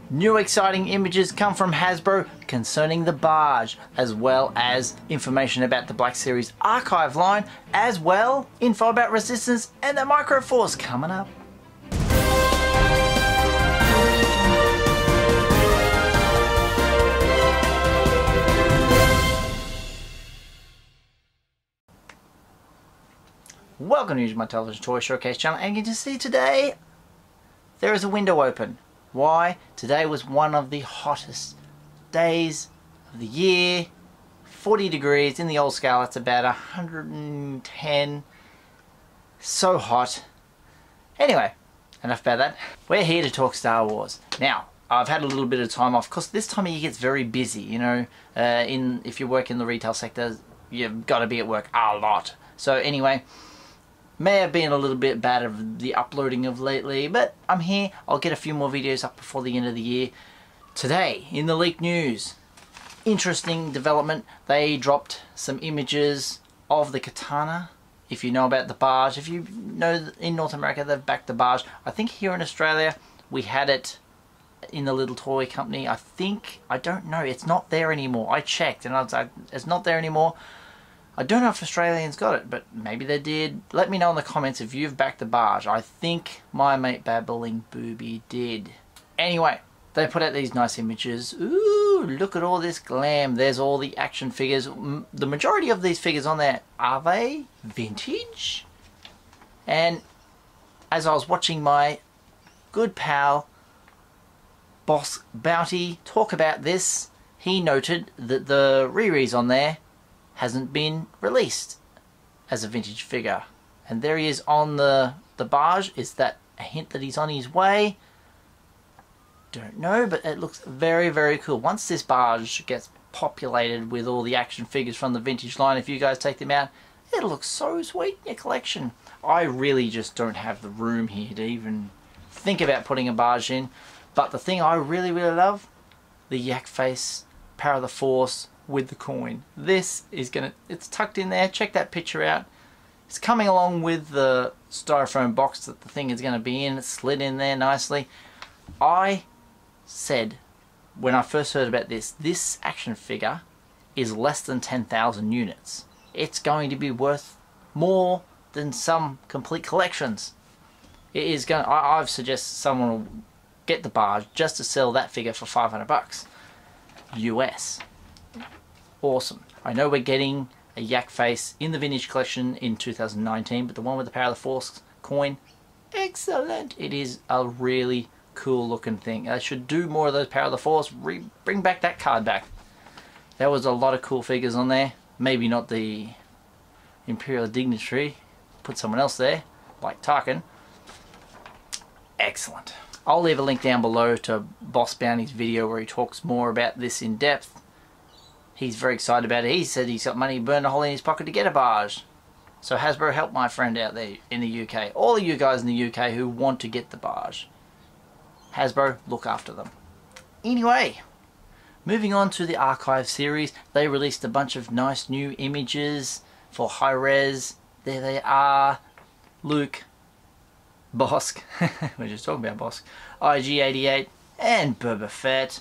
New exciting images come from Hasbro concerning the Barge, as well as information about the Black Series archive line, as well info about Resistance and the Microforce coming up. Welcome to Usualmike Television Toy Showcase channel, and you can see today there is a window open. Why? Today was one of the hottest days of the year. 40 degrees in the old scale, that's about 110. So hot. Anyway, enough about that. We're here to talk Star Wars. Now, I've had a little bit of time off because this time of year gets very busy, you know. If you work in the retail sector, you've got to be at work a lot. So anyway, may have been a little bit bad of the uploading of lately, but I'm here. I'll get a few more videos up before the end of the year. Today, in the leaked news, interesting development. They dropped some images of the Khetanna. If you know about the Barge, if you know in North America they've backed the Barge. I think here in Australia we had it in the little toy company. I don't know, it's not there anymore. I checked and I was like, it's not there anymore. I don't know if Australians got it, but maybe they did. Let me know in the comments if you've backed the Barge. I think my mate Babbling Booby did. Anyway, they put out these nice images. Ooh, look at all this glam. There's all the action figures. The majority of these figures on there, are they vintage? And as I was watching my good pal, Boss Bounty, talk about this, he noted that the Riri's on there hasn't been released as a vintage figure, and there he is on the Barge. Is that a hint that he's on his way? Don't know, but it looks very, very cool. Once this Barge gets populated with all the action figures from the vintage line, if you guys take them out, it'll look so sweet in your collection. I really just don't have the room here to even think about putting a Barge in, but the thing I really, really love, the yak face Power of the Force with the coin. This is it's tucked in there. Check that picture out. It's coming along with the styrofoam box that the thing is going to be in. It's slid in there nicely. I said when I first heard about this action figure is less than 10,000 units. It's going to be worth more than some complete collections. It is going. I've suggested someone will get the Barge just to sell that figure for 500 bucks US. Awesome. I know we're getting a yak face in the vintage collection in 2019, but the one with the Power of the Force coin, excellent. It is a really cool looking thing. I should do more of those Power of the Force. Bring back that card back. There was a lot of cool figures on there. Maybe not the Imperial Dignitary. Put someone else there, like Tarkin. Excellent. I'll leave a link down below to Boss Bounty's video where he talks more about this in depth. He's very excited about it. He said he's got money burned a hole in his pocket to get a Barge. So Hasbro, help my friend out there in the UK. All of you guys in the UK who want to get the Barge. Hasbro, look after them. Anyway, moving on to the archive series. They released a bunch of nice new images for high res. There they are. Luke, Bosk, we're just talking about Bosk, IG-88, and Boba Fett.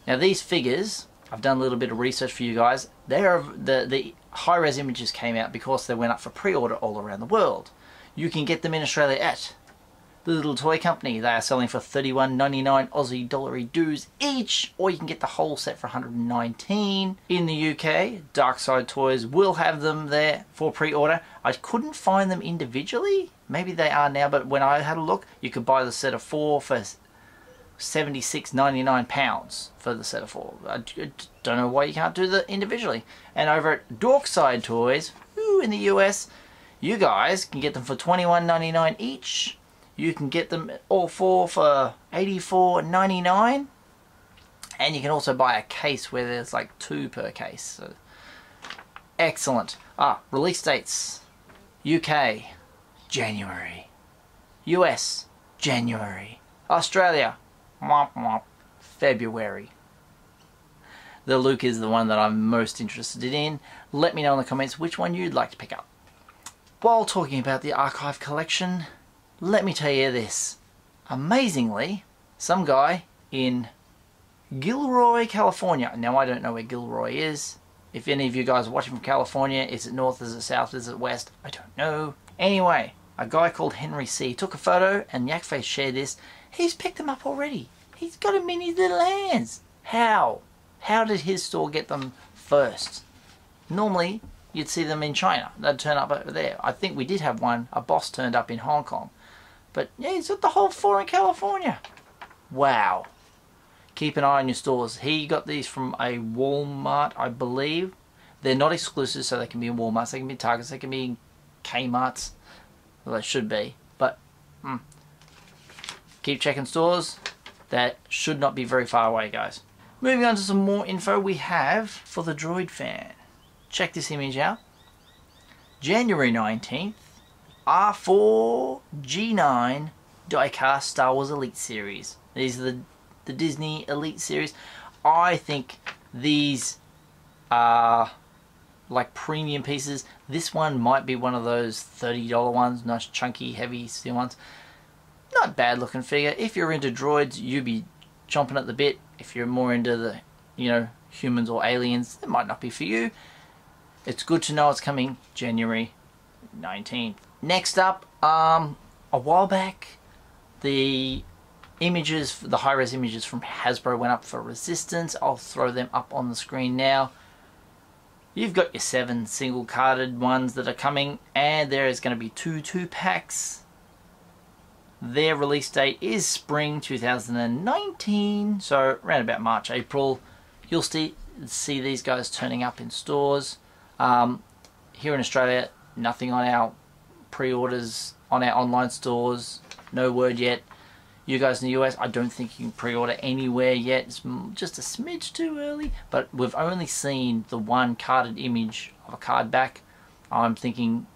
Now these figures, I've done a little bit of research for you guys. The high-res images came out because they went up for pre-order all around the world. You can get them in Australia at the little toy company. They are selling for $31.99 Aussie dollary dues each, or you can get the whole set for $119. In the UK, Dark Side Toys will have them there for pre-order. I couldn't find them individually. Maybe they are now, but when I had a look, you could buy the set of 4 for £76.99 for the set of 4. I don't know why you can't do that individually. And over at Dorkside Toys, in the US, you guys can get them for $21.99 each. You can get them all 4 for $84.99. And you can also buy a case where there's like 2 per case. So, excellent. Release dates. UK, January. US, January. Australia, February. The Luke is the one that I'm most interested in. Let me know in the comments which one you'd like to pick up. While talking about the archive collection, let me tell you this. Amazingly, some guy in Gilroy, California. Now, I don't know where Gilroy is. If any of you guys are watching from California, is it north, is it south, is it west? I don't know. Anyway, a guy called Henry C. took a photo and Yakface shared this. He's picked them up already. He's got them in his little hands. How? How did his store get them first? Normally, you'd see them in China. They'd turn up over there. I think we did have one. A boss turned up in Hong Kong. But yeah, he's got the whole floor in California. Wow. Keep an eye on your stores. He got these from a Walmart, I believe. They're not exclusive, so they can be in Walmarts, they can be Targets, they can be in Kmart's. Well, they should be. But keep checking stores. That should not be very far away, guys. Moving on to some more info we have for the Droid fan. Check this image out. January 19th, R4G9 diecast Star Wars Elite Series. These are the Disney Elite Series. I think these are like premium pieces. This one might be one of those $30 ones, nice chunky heavy steel ones. Not bad looking figure. If you're into droids, you'd be chomping at the bit. If you're more into the, you know, humans or aliens, it might not be for you. It's good to know it's coming January 19th. Next up, a while back, the images, the high-res images from Hasbro went up for Resistance. I'll throw them up on the screen now. You've got your 7 single-carded ones that are coming, and there is going to be 2 packs. Their release date is spring 2019, so around about March, April. You'll see these guys turning up in stores. Here in Australia, nothing on our pre-orders on our online stores. No word yet. You guys in the US, I don't think you can pre-order anywhere yet. It's just a smidge too early. But we've only seen the one carded image of a card back. I'm thinking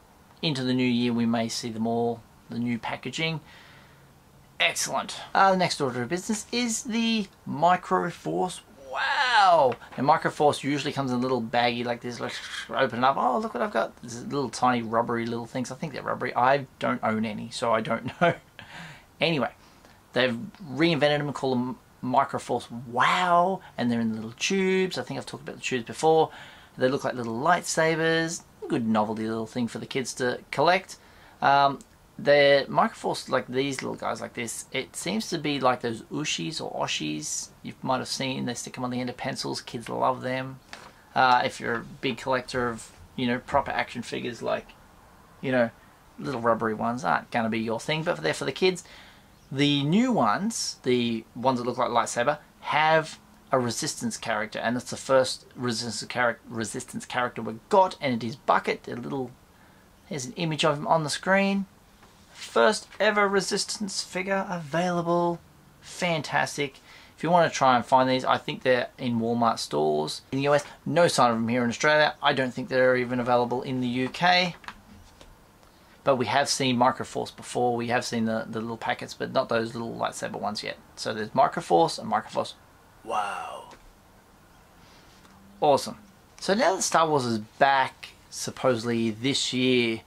into the new year we may see them all, the new packaging. Excellent. The next order of business is the Microforce. Wow! And Microforce usually comes in a little baggie like this. Like, open it up. Oh, look what I've got. These little tiny rubbery little things. I think they're rubbery. I don't own any, so I don't know. Anyway, they've reinvented them and called them Microforce Wow. And they're in little tubes. I think I've talked about the tubes before. They look like little lightsabers. Good novelty little thing for the kids to collect. The Microforce, like these little guys like this, it seems to be like those Ushis or Oshis you might have seen. They stick them on the end of pencils. Kids love them. If you're a big collector of, you know, proper action figures, like, you know, little rubbery ones aren't going to be your thing, but they're for the kids. The new ones, the ones that look like lightsaber, have a Resistance character, and it's the first Resistance character we've got, and it is Bucket. Here's an image of him on the screen. First ever Resistance figure available. Fantastic. If you want to try and find these, I think they're in Walmart stores in the US. No sign of them here in Australia. I don't think they're even available in the UK. But we have seen Microforce before. We have seen the little packets, but not those little lightsaber ones yet. So there's Microforce and Microforce Wow. Awesome. So now that Star Wars is back, supposedly this year,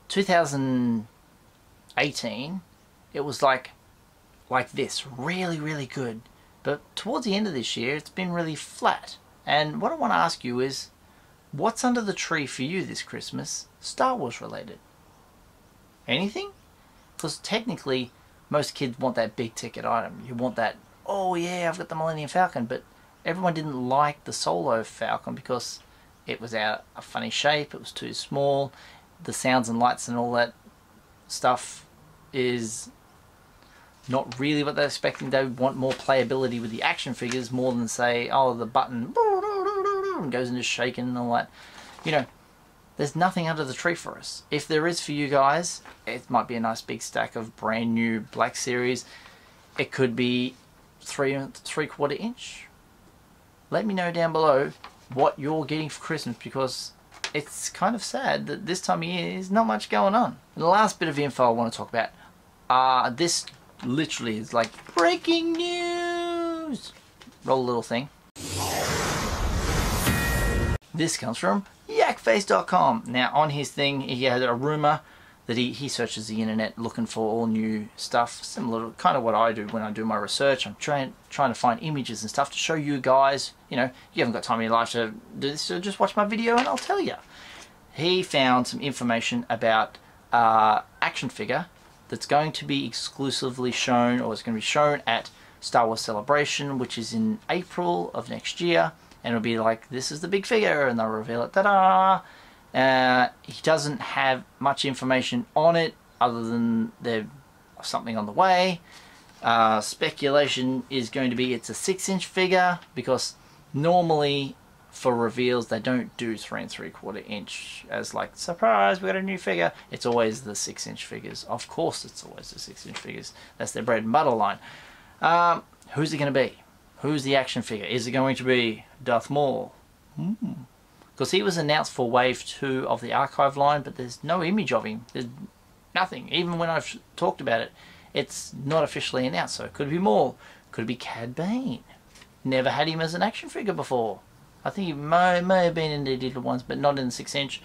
2018, it was like this, really good. But towards the end of this year, it's been really flat. And what I want to ask you is, what's under the tree for you this Christmas, Star Wars related? Anything? Because technically, most kids want that big ticket item. You want that, oh yeah, I've got the Millennium Falcon, but everyone didn't like the Solo Falcon because it was out a funny shape, it was too small, the sounds and lights and all that stuff is not really what they're expecting. They want more playability with the action figures more than, say, oh, the button goes into shaking and all that. You know, there's nothing under the tree for us. If there is for you guys, it might be a nice big stack of brand new Black Series. It could be 3 3/4 inch. Let me know down below what you're getting for Christmas, because it's kind of sad that this time of year there's not much going on. And the last bit of info I want to talk about, this literally is like breaking news. Roll a little thing. This comes from yakface.com. Now on his thing he had a rumor that he searches the internet looking for all new stuff, similar to kind of what I do when I do my research. I'm trying to find images and stuff to show you guys. You know, you haven't got time in your life to do this, so just watch my video and I'll tell you. He found some information about action figure that's going to be exclusively shown, or it's going to be shown at Star Wars Celebration, which is in April of next year, and it'll be like, this is the big figure, and they'll reveal it. Ta-da! He doesn't have much information on it other than there's something on the way. Speculation is going to be it's a 6-inch figure, because normally for reveals they don't do 3 3/4 inch as like, surprise, we got a new figure. It's always the 6-inch figures. Of course it's always the 6-inch figures. That's their bread and butter line. Who's it going to be? Who's the action figure? Is it going to be Darth Maul? Because he was announced for Wave 2 of the Archive line, but there's no image of him. There's nothing. Even when I've talked about it, it's not officially announced. So it could be Maul. Could be Cad Bane. Never had him as an action figure before. I think he may have been in the digital ones, but not in the 6-inch.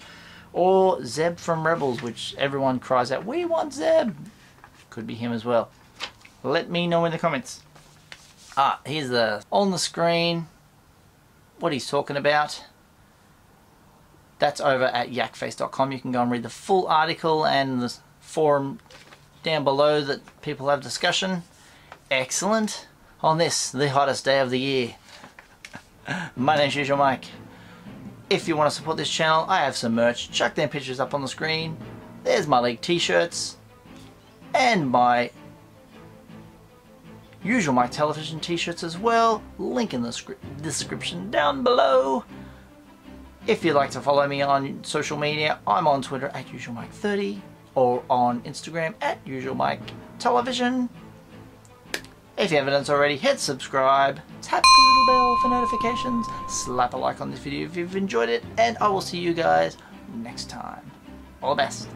Or Zeb from Rebels, which everyone cries out, we want Zeb. Could be him as well. Let me know in the comments. Here's on the screen what he's talking about. That's over at yakface.com. You can go and read the full article and the forum down below that people have discussion. Excellent. On this, the hottest day of the year. My name's Usualmike. If you want to support this channel, I have some merch. Chuck them pictures up on the screen. There's my League t-shirts and my Usualmike television t-shirts as well. Link in the description down below. If you'd like to follow me on social media, I'm on Twitter at Usualmike30 or on Instagram at Usualmike Television. If you haven't done so already, hit subscribe, tap the little bell for notifications, slap a like on this video if you've enjoyed it, and I will see you guys next time. All the best.